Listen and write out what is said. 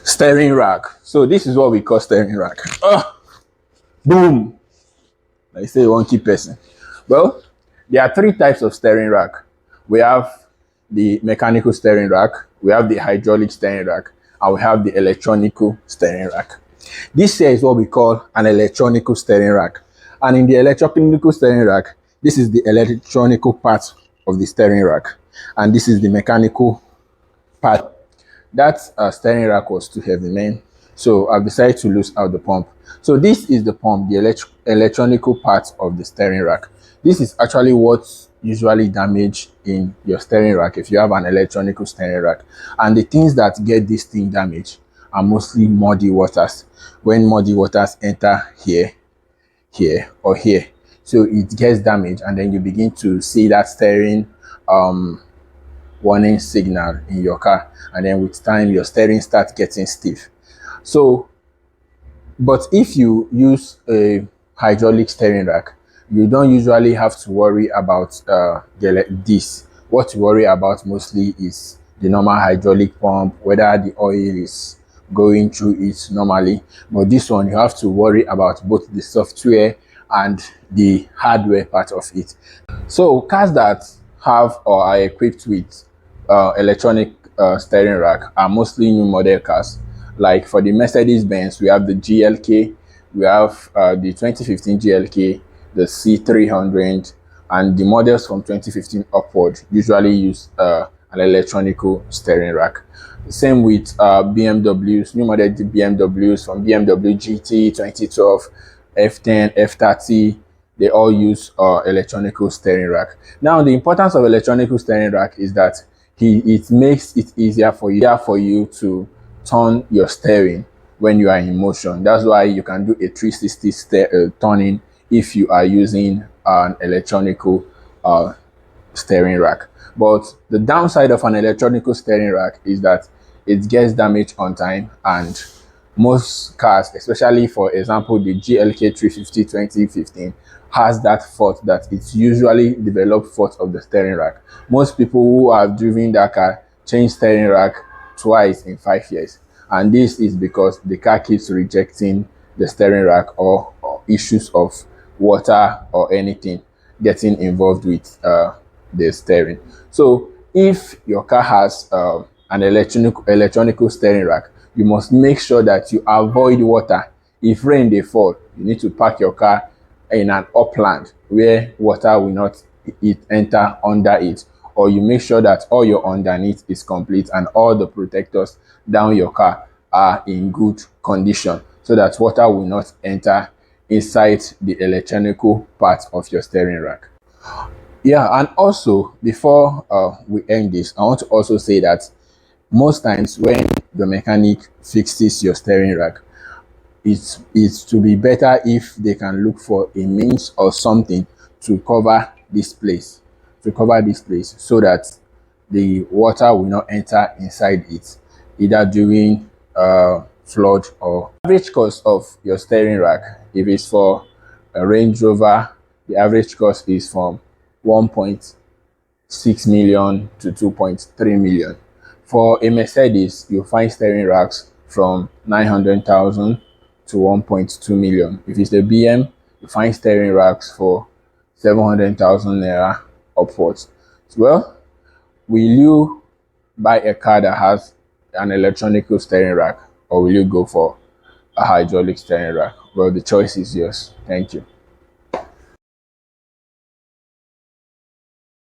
Steering rack. So this is what we call steering rack. Boom. I say one key person. Well, there are three types of steering rack. We have the mechanical steering rack, we have the hydraulic steering rack, and we have the electronical steering rack. This here is what we call an electronical steering rack. And in the electronical steering rack, this is the electronical part of the steering rack. And this is the mechanical part. That steering rack was too heavy, man. So I've decided to lose out the pump. So this is the pump, the electronical part of the steering rack. This is actually what's usually damaged in your steering rack if you have an electronical steering rack. And the things that get this thing damaged are mostly muddy waters. When muddy waters enter here, here, or here, so it gets damaged, and then you begin to see that steering warning signal in your car, and then with time your steering starts getting stiff. So but if you use a hydraulic steering rack, you don't usually have to worry about this. What you worry about mostly is the normal hydraulic pump, whether the oil is going through it normally. But this one, you have to worry about both the software and the hardware part of it. So cars that have or are equipped with electronic steering rack are mostly new model cars. Like for the Mercedes Benz, we have the GLK, we have the 2015 GLK, the C300, and the models from 2015 upward usually use an electronical steering rack. Same with BMWs, new model BMWs from BMW GT 2012, F10, F30, they all use electronical steering rack. Now, the importance of electronical steering rack is that it makes it easier for you to turn your steering when you are in motion. That's why you can do a 360 turning if you are using an electronical steering rack. But the downside of an electronical steering rack is that it gets damaged on time, and most cars, especially for example the GLK 350 2015, has that fault, that it's usually developed fault of the steering rack. Most people who have driven that car change steering rack twice in 5 years, and this is because the car keeps rejecting the steering rack, or issues of water or anything getting involved with the steering. So if your car has an electronical steering rack, you must make sure that you avoid water. If rain dey fall, you need to park your car in an upland where water will not enter under it, or you make sure that all your underneath is complete and all the protectors down your car are in good condition, so that water will not enter inside the electronical part of your steering rack. Yeah, and also before we end this, I want to also say that most times when the mechanic fixes your steering rack, it's to be better if they can look for a means or something to cover this place, so that the water will not enter inside it, either during flood or average cost of your steering rack. If it's for a Range Rover, the average cost is from 1.6 million to 2.3 million. For a Mercedes, you'll find steering racks from 900,000 to 1.2 million. If it's the BM, you find steering racks for 700,000 naira upwards. Well, will you buy a car that has an electronical steering rack, or will you go for a hydraulic steering rack? Well, the choice is yours. Thank you.